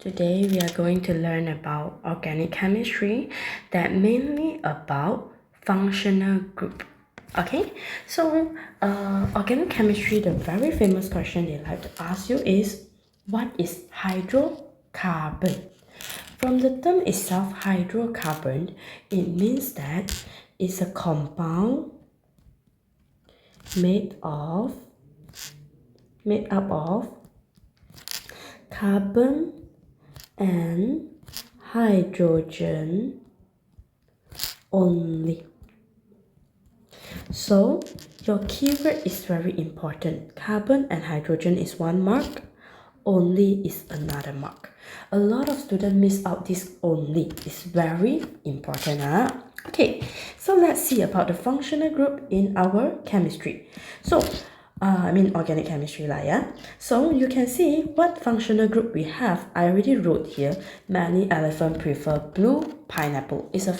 Today we are going to learn about organic chemistry, that mainly about functional group. Okay, so organic chemistry, the very famous question they like to ask you is, what is hydrocarbon? From the term itself, hydrocarbon, it means that it's a compound made up of carbon and hydrogen only. So your keyword is very important. Carbon and hydrogen is one mark, only is another mark. A lot of students miss out this only. It's very important. Okay, so let's see about the functional group in our chemistry. So organic chemistry lah, yeah. So you can see what functional group we have. I already wrote here. Many elephants prefer blue pineapple. It's a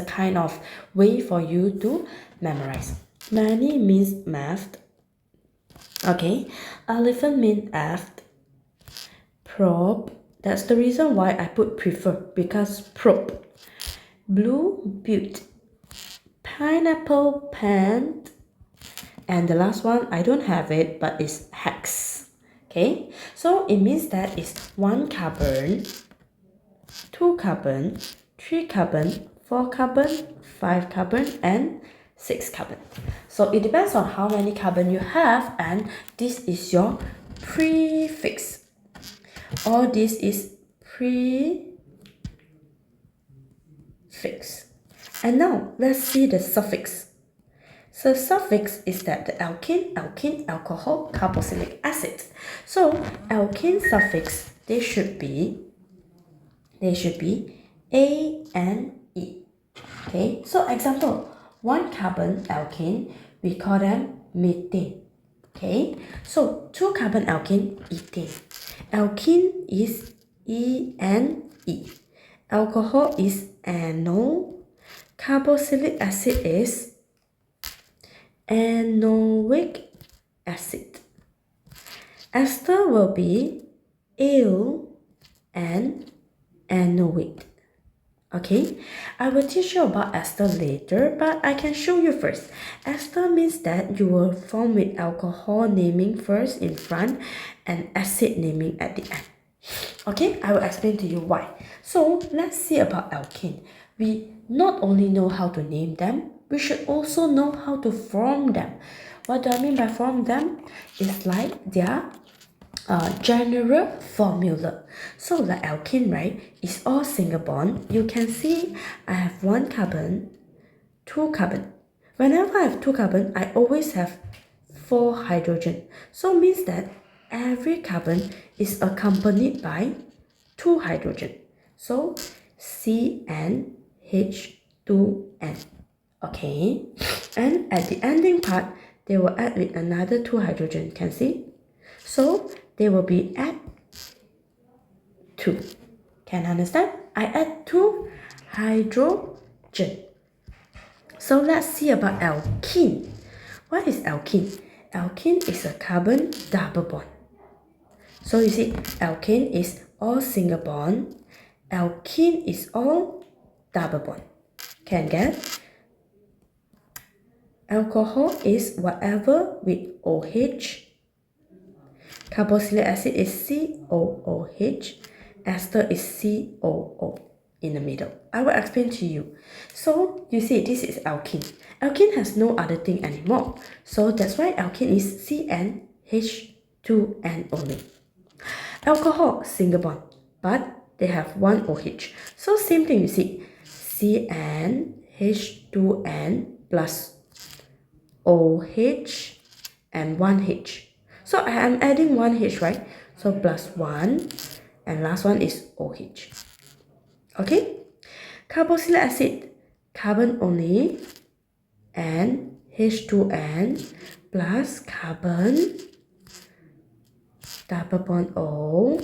kind of way for you to memorize. Many means math. Okay, elephant means F. Probe. That's the reason why I put prefer, because probe. Blue butte. Pineapple pant. And the last one, I don't have it, but it's hex. Okay, so it means that it's 1 carbon, 2 carbon, 3 carbon, 4 carbon, 5 carbon, and 6 carbon. So it depends on how many carbon you have, and this is your prefix. Or this is prefix. And now let's see the suffix. So suffix is that the alkene, alcohol, carboxylic acid. So alkene suffix, they should be A and E. Okay, so example, 1 carbon alkene, we call them methane. Okay, so 2 carbon alkene, ethane. Alkene is E and E. Alcohol is ano. Carboxylic acid is anoic acid. Ester will be ale and anoic. Okay, I will teach you about ester later, but I can show you first. Ester means that you will form with alcohol naming first in front and acid naming at the end. Okay, I will explain to you why. So let's see about alkene. We not only know how to name them, we should also know how to form them. What do I mean by form them? It's like their general formula. So like alkene, right, is all single bond. You can see I have 1 carbon, 2 carbon. Whenever I have 2 carbon, I always have 4 hydrogen. So means that every carbon is accompanied by 2 hydrogen. So CnH2n. Okay, and at the ending part, they will add with another 2 hydrogen. Can see? So they will be add 2. Can understand? I add 2 hydrogen. So let's see about alkene. What is alkene? Alkene is a carbon double bond. So you see, alkane is all single bond. Alkene is all double bond. Can get? Alcohol is whatever with OH. Carboxylic acid is COOH. Ester is COO in the middle. I will explain to you. So you see, this is alkene. Alkene has no other thing anymore. So that's why alkene is CnH2n only. Alcohol, single bond, but they have 1 OH. So same thing, you see, CnH2n plus OH and 1 H. So I am adding 1 H, right? So plus 1, and last one is OH. Okay? Carboxylic acid, carbon only, and H2n plus carbon, double bond O,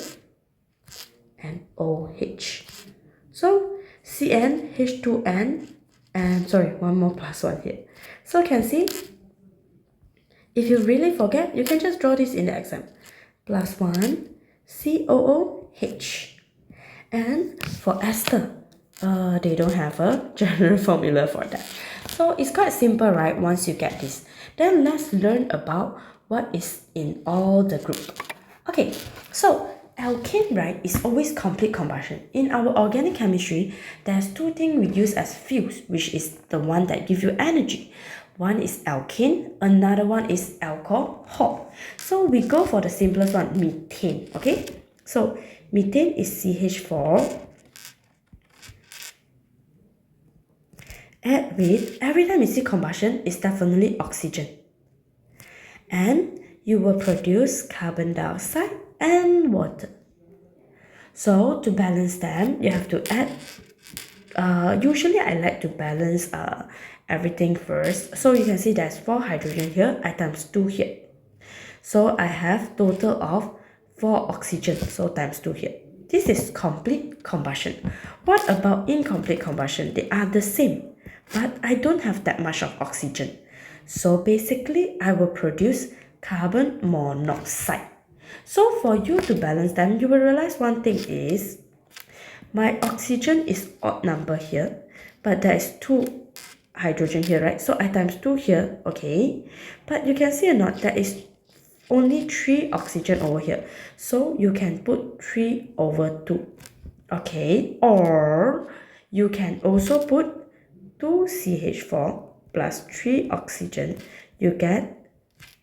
and OH. So CnH2n, and sorry, one more plus 1 here. So you can see, if you really forget, you can just draw this in the exam. Plus 1, COO, H. And for ester, they don't have a general formula for that. So it's quite simple, right? Once you get this. Then let's learn about what is in all the group. Okay, so alkane, right, is always complete combustion. In our organic chemistry, there's two things we use as fuels, which is the one that give you energy. One is alkane, another one is alcohol. So we go for the simplest one, methane, okay? So methane is CH4. Add with, every time you see combustion, it's definitely oxygen. And you will produce carbon dioxide and water. So to balance them, you have to add, usually I like to balance everything first. So you can see there's 4 hydrogen here, I times 2 here. So I have total of 4 oxygen, so times 2 here. This is complete combustion. What about incomplete combustion? They are the same, but I don't have that much of oxygen. So basically, I will produce carbon monoxide. So for you to balance them, you will realize one thing is, my oxygen is odd number here, but there is 2 hydrogen here, right? So I times 2 here, okay? But you can see or not, there is only 3 oxygen over here. So you can put 3 over 2, okay? Or you can also put 2 CH4 plus 3 oxygen. You get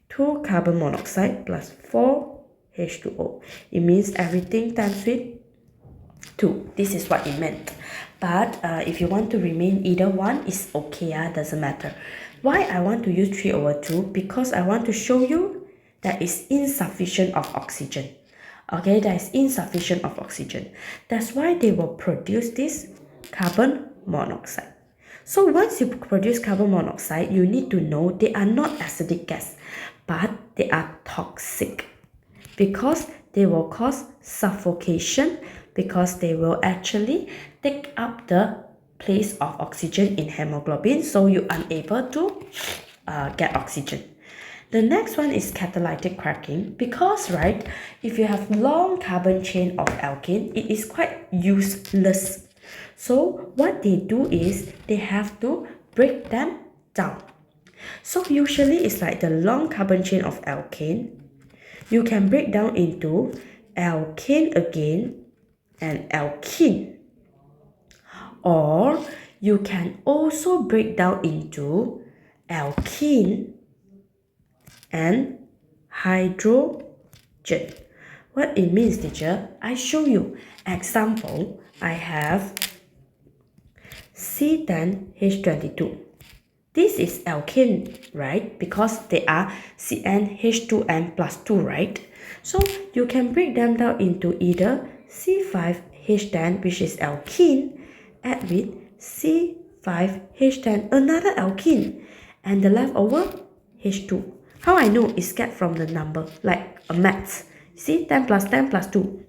2 carbon monoxide plus 4 H2O. It means everything times with 2. This is what it meant. But if you want to remain either one, it's okay, doesn't matter. Why I want to use 3 over 2? Because I want to show you that is insufficient of oxygen. Okay, there is insufficient of oxygen. That's why they will produce this carbon monoxide. So once you produce carbon monoxide, you need to know they are not acidic gas, but they are toxic because they will cause suffocation, because they will actually take up the place of oxygen in hemoglobin, so you are unable to get oxygen. The next one is catalytic cracking, because right, if you have long carbon chain of alkane, it is quite useless. So what they do is they have to break them down. So usually it's like the long carbon chain of alkane, you can break down into alkane again and alkene. Or you can also break down into alkene and hydrogen. What it means, teacher, I show you. Example, I have C10H22. This is alkene, right? Because they are CnH2n plus 2, right? So you can break them down into either C5H10, which is alkene, add with C5H10, another alkene, and the leftover H2. How I know is get from the number, like a maths. See, 10 plus 10 plus 2.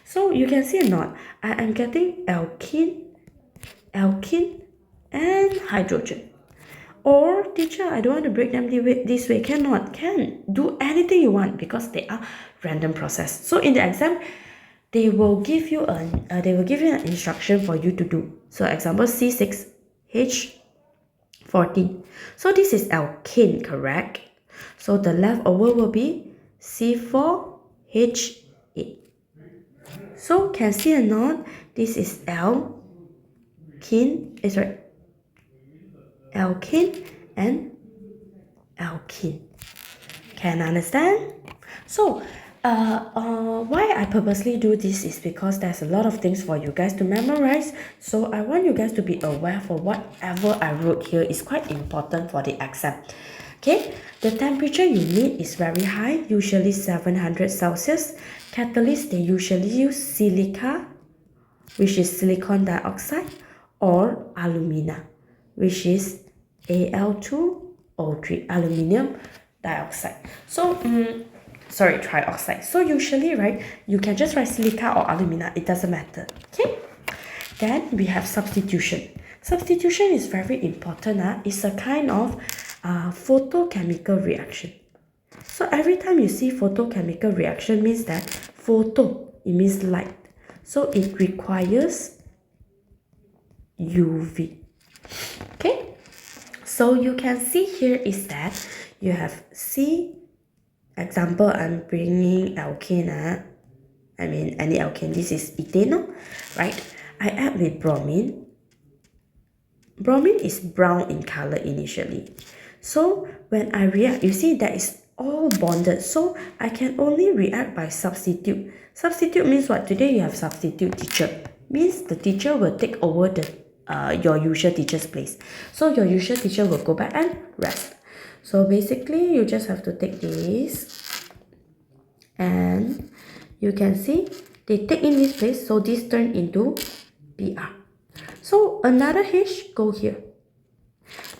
So you can see or not, I am getting alkene, and hydrogen. Or teacher, I don't want to break them this way. Cannot. Can do anything you want because they are random process. So in the exam, they will give you an instruction for you to do. So example C6H14. So this is alkane, correct? So the leftover will be C4H8. So can see or not? This is alkene. Sorry. Alkene and alkene. Can understand? So why I purposely do this is because there's a lot of things for you guys to memorize. So I want you guys to be aware for whatever I wrote here is quite important for the exam. Okay, the temperature you need is very high, usually 700 Celsius. Catalysts, they usually use silica, which is silicon dioxide, or alumina, which is Al2O3, aluminium dioxide. So, trioxide. So usually, right, you can just write silica or alumina, it doesn't matter. Okay, then we have substitution. Substitution is very important. It's a kind of photochemical reaction. So every time you see photochemical reaction means that photo, it means light. So it requires UV. Okay, so you can see here is that you have C. Example, I'm bringing alkane. I mean any alkane. This is ethane, right? I add with bromine. Bromine is brown in color initially. So when I react, you see that is all bonded. So I can only react by substitute. Substitute means what? Today you have substitute teacher. Means the teacher will take over the your usual teacher's place. So your usual teacher will go back and rest. So basically you just have to take this and you can see they take in this place. So this turn into Br. So another H go here.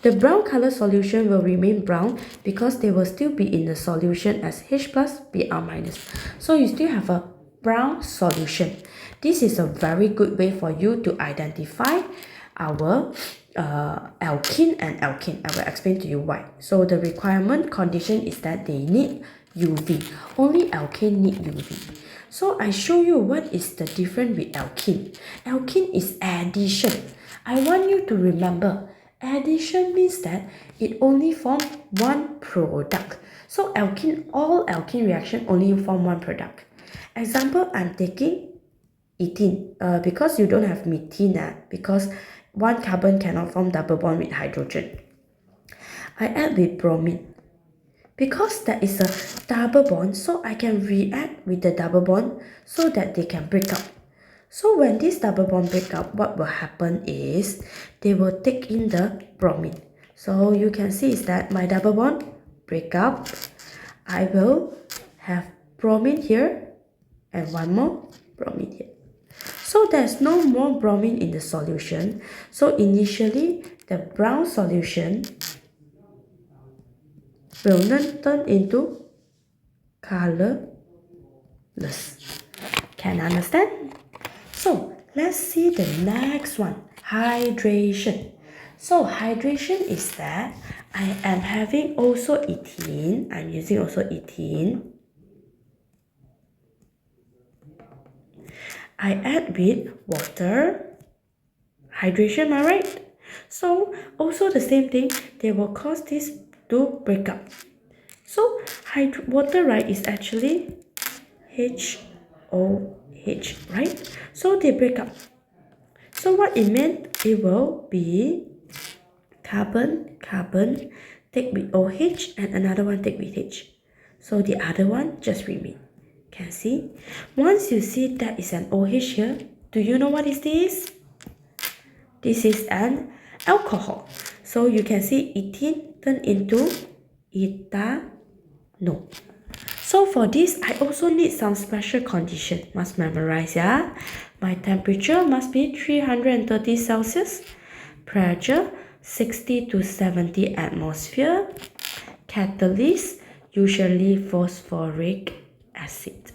The brown color solution will remain brown because they will still be in the solution as H plus Br minus. So you still have a brown solution. This is a very good way for you to identify our alkene and alkane. I will explain to you why. So the requirement condition is that they need UV. Only alkane need UV. So I show you what is the difference with alkene. Alkene is addition. I want you to remember, addition means that it only forms one product. So alkene, all alkene reaction only form one product. Example, I'm taking ethene because you don't have methane because one carbon cannot form double bond with hydrogen. I add with bromine. Because that is a double bond, so I can react with the double bond so that they can break up. So when this double bond break up, what will happen is they will take in the bromine. So you can see is that my double bond break up. I will have bromine here and one more bromine here. So there's no more bromine in the solution. So initially the brown solution will not turn into colorless. Can understand? So let's see the next one, hydration. So hydration is that I am having also ethene. I'm using also ethene. I add with water. Hydration, am I right? So also the same thing, they will cause this to break up. So water, right, is actually HOH, right? So they break up. So what it meant, it will be carbon, carbon, take with OH and another one take with H. So the other one just remain. Can see? Once you see that is an OH here, do you know what is this? This is an alcohol. So you can see ethene turn into ethanol. So for this, I also need some special condition. Must memorize, yeah? My temperature must be 330 Celsius. Pressure 60 to 70 atmosphere. Catalyst, usually phosphoric acid.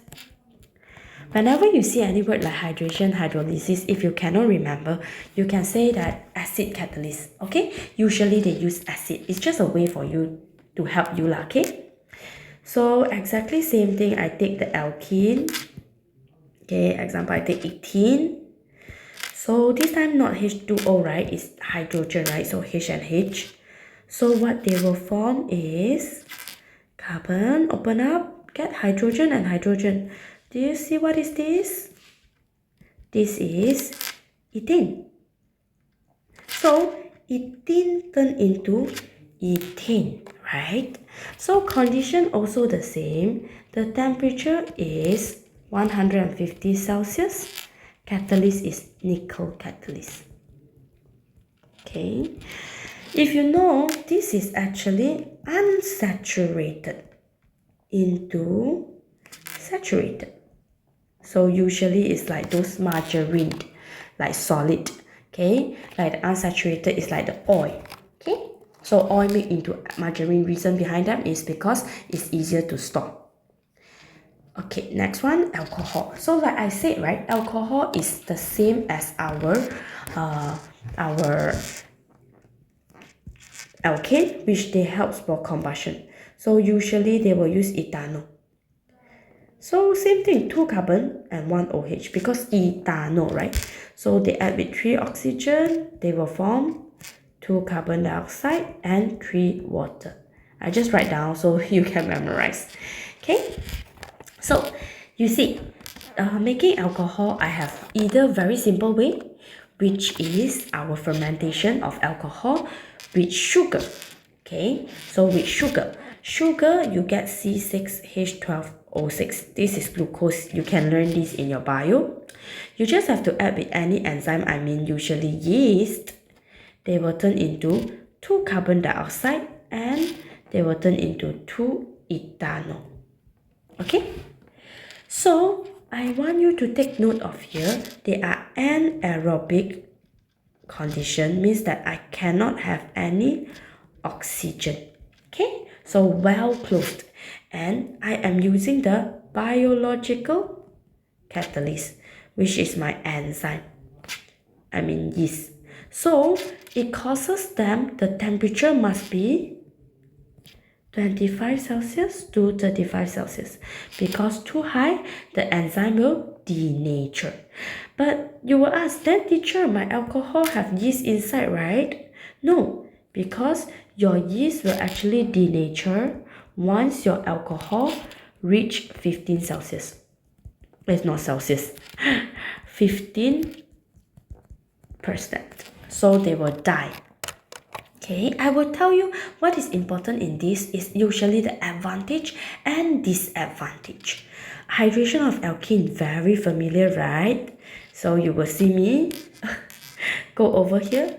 Whenever you see any word like hydration, hydrolysis, if you cannot remember, you can say that acid catalyst, okay? Usually they use acid. It's just a way for you to help you, okay? So exactly same thing, I take the alkene. Okay, example, I take ethene. So this time not H2O, right? It's hydrogen, right? So H and H. So what they will form is carbon, open up, get hydrogen and hydrogen. Do you see what is this? This is ethane. So ethene turn into ethane, right? So condition also the same. The temperature is 150 Celsius. Catalyst is nickel catalyst. Okay. If you know, this is actually unsaturated into saturated. So usually it's like those margarine, like solid. Okay. Like the unsaturated is like the oil. Okay. So oil made into margarine, reason behind that is because it's easier to store. Okay, next one, alcohol. So like I said, right, alcohol is the same as our alkane, which they helps for combustion. So usually they will use ethanol. So same thing, 2 carbon and 1 OH because ethanol, right? So they add with 3 oxygen, they will form 2 carbon dioxide and 3 water. I just write down so you can memorize. Okay, so you see, making alcohol, I have either very simple way, which is our fermentation of alcohol with sugar. Okay, so with sugar you get C6H12O6. This is glucose. You can learn this in your bio. You just have to add with any enzyme, I mean usually yeast. They will turn into 2 carbon dioxide and they will turn into 2 ethanol. Okay, so I want you to take note of here, they are anaerobic condition, means that I cannot have any oxygen. Okay, so well closed, and I am using the biological catalyst, which is my enzyme, I mean yeast. So it causes them, the temperature must be 25 Celsius to 35 Celsius. Because too high, the enzyme will denature. But you will ask, then teacher, my alcohol have yeast inside, right? No, because your yeast will actually denature once your alcohol reach 15 Celsius. It's not Celsius, 15%. So they will die. Okay, I will tell you what is important in this is usually the advantage and disadvantage. Hydration of alkene, very familiar, right? So you will see me go over here,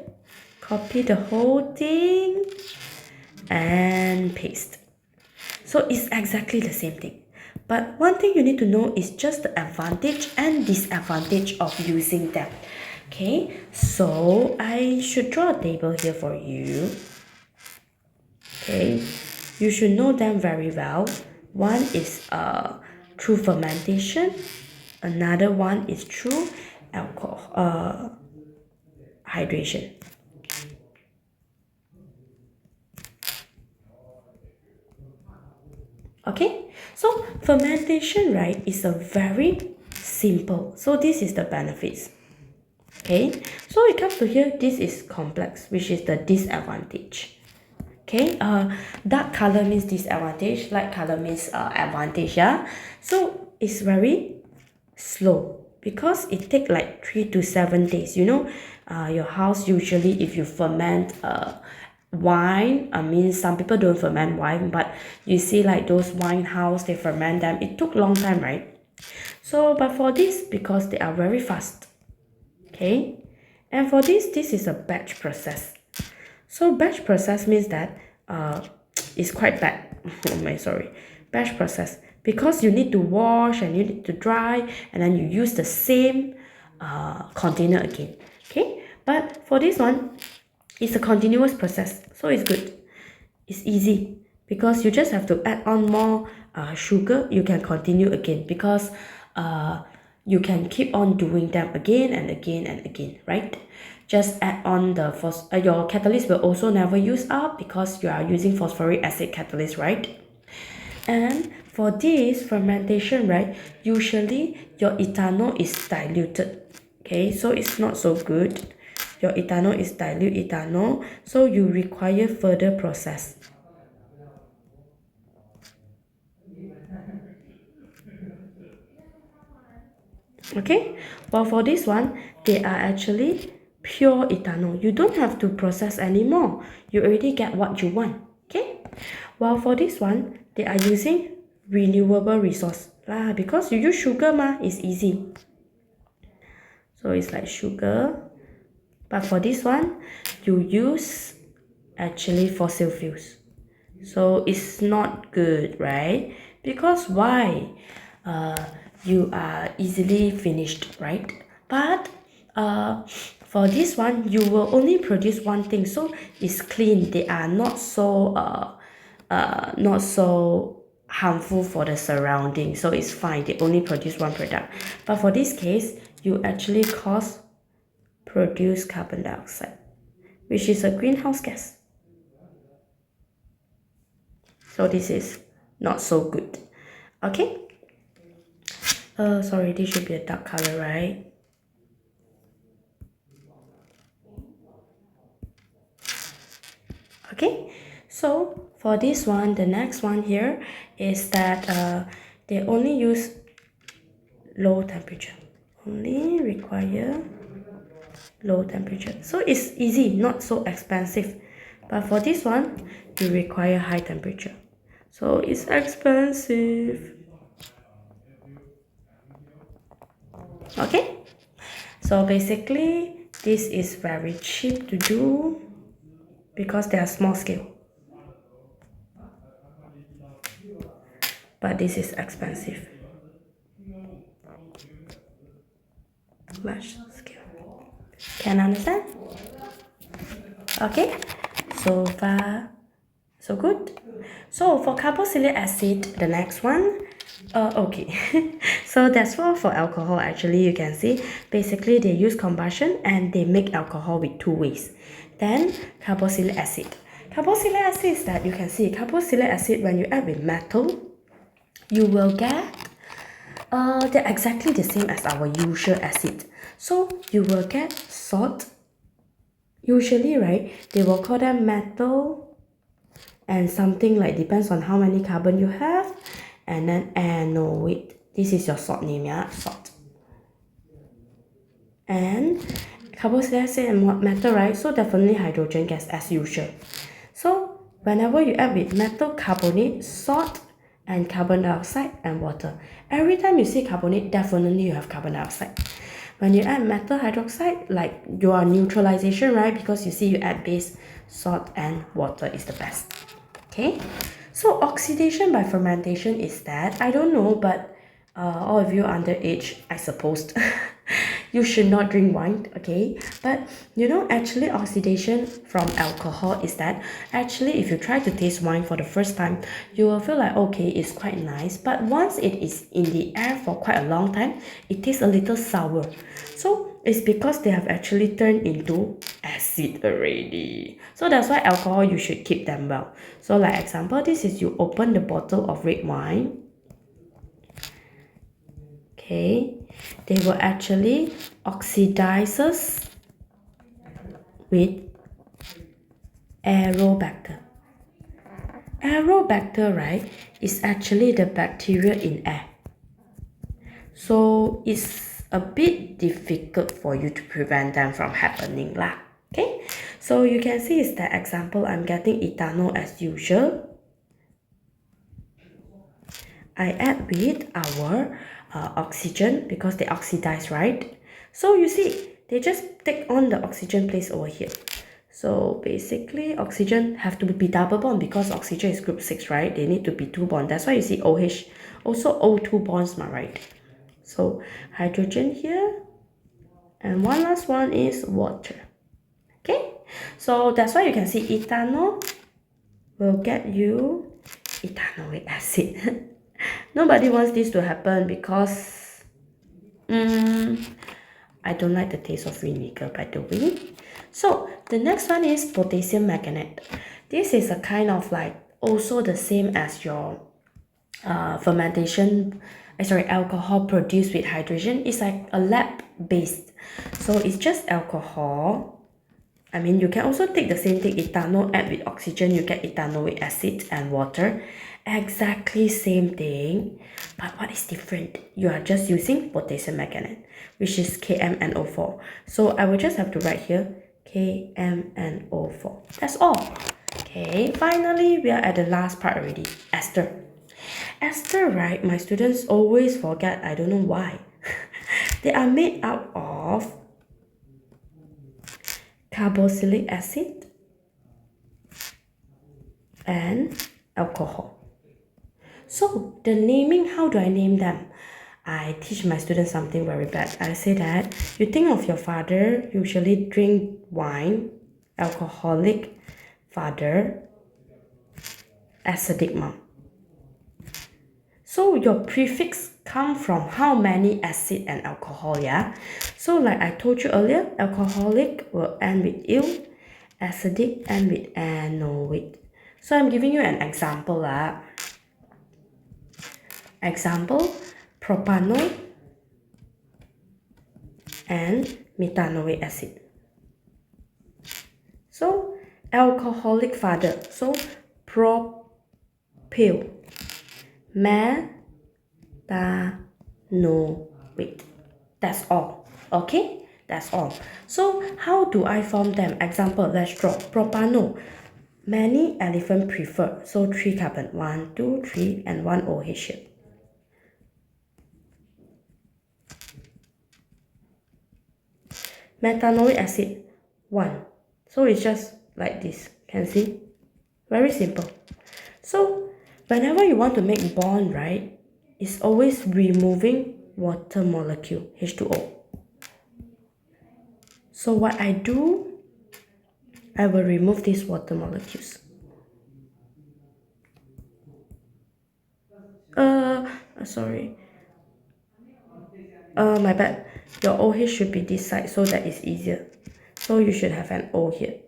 copy the whole thing and paste. So it's exactly the same thing. But one thing you need to know is just the advantage and disadvantage of using them. Okay, so I should draw a table here for you. Okay, you should know them very well. One is through fermentation, another one is through alcohol hydration. Okay, so fermentation, right, is a very simple. So this is the benefits. Okay, so it comes to here, this is complex, which is the disadvantage. Okay, dark color means disadvantage, light color means advantage, yeah. So it's very slow because it take like 3 to 7 days. You know, your house usually if you ferment wine, I mean some people don't ferment wine, but you see like those wine house, they ferment them, it took long time, right? So but for this, because they are very fast, okay, and for this is a batch process. So batch process means that it's quite bad. Oh my, sorry. Batch process, because you need to wash and you need to dry and then you use the same container again. Okay, but for this one, it's a continuous process, so it's good. It's easy because you just have to add on more sugar. You can continue again because you can keep on doing them again and again and again, right? Just add on the your catalyst will also never use up because you are using phosphoric acid catalyst, right? And for this fermentation, right, usually your ethanol is diluted. Okay, so it's not so good. Your ethanol is dilute ethanol, so you require further process. Okay, well for this one, they are actually pure ethanol. You don't have to process anymore. You already get what you want. Okay, well for this one, they are using renewable resource because you use sugar it's easy. So it's like sugar, but for this one, you use actually fossil fuels. So it's not good, right? Because why? You are easily finished, right? But for this one, you will only produce one thing, so it's clean. They are not so harmful for the surrounding, so it's fine. They only produce one product. But for this case, you actually produce carbon dioxide, which is a greenhouse gas. So this is not so good. Okay, Sorry, this should be a dark color, right? Okay, so for this one, the next one here is that they only use low temperature. Only require low temperature. So it's easy, not so expensive. But for this one, you require high temperature. So it's expensive. Okay? So basically, this is very cheap to do because they are small scale. But this is expensive. Large scale. Can understand? Okay? So far, so good. So for carboxylic acid, the next one, okay. So that's all for alcohol. Actually, you can see basically they use combustion and they make alcohol with two ways. Then carboxylic acid. Carboxylic acid is that you can see carboxylic acid when you add with metal, you will get they're exactly the same as our usual acid. So you will get salt. Usually, right, they will call them metal and something like depends on how many carbon you have, and then anoate. This is your salt name, yeah, salt. And carboxylic acid and metal, right? So definitely hydrogen gas as usual. So whenever you add with metal carbonate, salt, and carbon dioxide and water, every time you see carbonate, definitely you have carbon dioxide. When you add metal hydroxide, like you are neutralization, right? Because you see you add base, salt, and water is the best. Okay, so oxidation by fermentation is that, I don't know, but all of you underage, I suppose, you should not drink wine, okay? But you know, actually oxidation from alcohol is that, actually if you try to taste wine for the first time, you will feel like, okay, it's quite nice, but once it is in the air for quite a long time, it tastes a little sour. So it's because they have actually turned into acid already. So that's why alcohol, you should keep them well. So like example, this is you open the bottle of red wine. Okay, they will actually oxidizes with aerobacter. Aerobacter, right, is actually the bacteria in air. So it's a bit difficult for you to prevent them from happening lah. Okay, so you can see is the example, I'm getting ethanol as usual. I add with our oxygen because they oxidize, right? So you see, they just take on the oxygen place over here. So basically, oxygen have to be double bond because oxygen is group 6, right? They need to be 2 bond. That's why you see OH, also O2 bonds, right? So hydrogen here, and one last one is water. Okay, so that's why you can see ethanol will get you ethanoic acid. Nobody wants this to happen because I don't like the taste of vinegar, by the way. So the next one is potassium manganate. This is a kind of like also the same as your fermentation, alcohol produced with hydrogen. It's like a lab based. So it's just alcohol. I mean, you can also take the same thing, ethanol, add with oxygen, you get ethanoic acid and water. Exactly same thing, but what is different? You are just using potassium manganate, which is KMNO4. So I will just have to write here, KMNO4. That's all. Okay, finally, we are at the last part already, ester. Ester, right, my students always forget, I don't know why. They are made out of carboxylic acid and alcohol. So the naming, how do I name them? I teach my students something very bad. I say that you think of your father usually drink wine, alcoholic father, acidic mom. So your prefix come from how many acid and alcohol, yeah? So like I told you earlier, alcoholic will end with ill, acidic end with anoate. So I'm giving you an example. Example, propanol and methanoic acid. So alcoholic father, so propyl methanoic. That's all. Okay, that's all. So how do I form them? Example, let's draw propanol. Many elephant prefer, so 3 carbon, 1 2 3 and 1 OH here. Methanoic acid 1, so it's just like this, can see, very simple. So whenever you want to make bond, right, it's always removing water molecule, H2O. So what I do, I will remove these water molecules. Sorry. My bad. Your OH should be this side so that it's easier. So you should have an O here.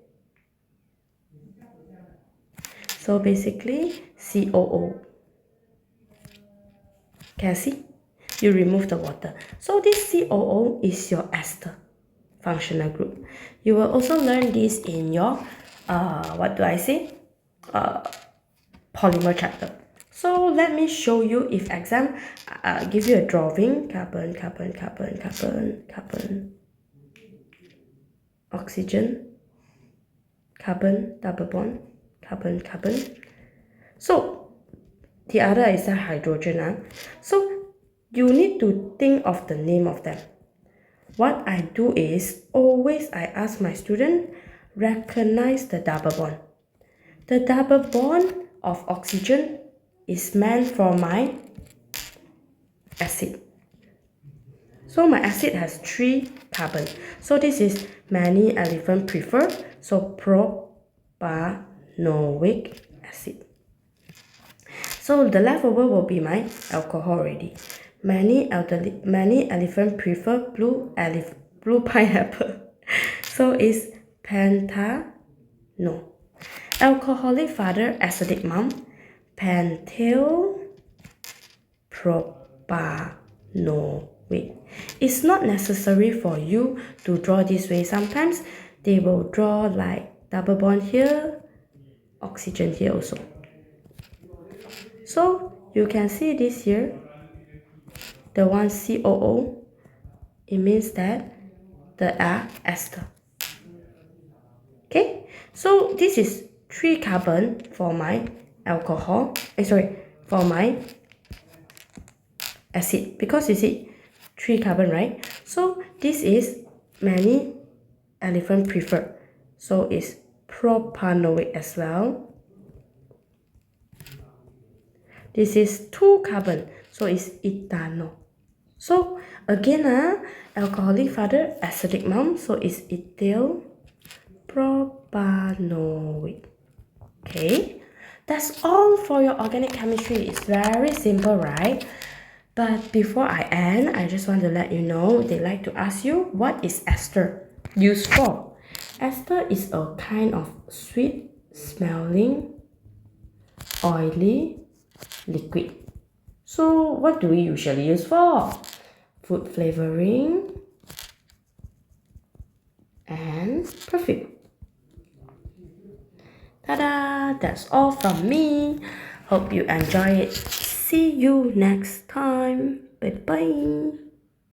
So basically, COO. Can you see? You remove the water. So this COO is your ester functional group. You will also learn this in your, what do I say? Polymer chapter. So let me show you if exam give you a drawing, carbon, carbon, carbon, carbon, carbon, oxygen, carbon, double bond, carbon, carbon. So the other is a hydrogen. So you need to think of the name of them. What I do is, always I ask my student, recognize the double bond. The double bond of oxygen is meant for my acid. So my acid has 3 carbon. So this is many elephant prefer, so propanoic acid. So the leftover will be my alcohol already. Many elephant prefer blue pineapple. So it's pentanol. Alcoholic father, acidic mom, pentyl propanoic. It's not necessary for you to draw this way. Sometimes they will draw like double bond here, oxygen here also. So you can see this here, the one COO, it means that the ester. Okay, so this is 3 carbon for my alcohol, for my acid, because you see 3 carbon, right? So this is many elephant prefer, so it's propanoic as well. This is 2 carbon, so it's ethanol. So again, alcoholic father, acidic mom, so it's ethyl propanoic. Okay, that's all for your organic chemistry. It's very simple, right? But before I end, I just want to let you know, they like to ask you, what is ester used for? Ester is a kind of sweet smelling, oily liquid. So what do we usually use for? Food flavoring and perfume. Ta-da! That's all from me. Hope you enjoy it. See you next time. Bye-bye.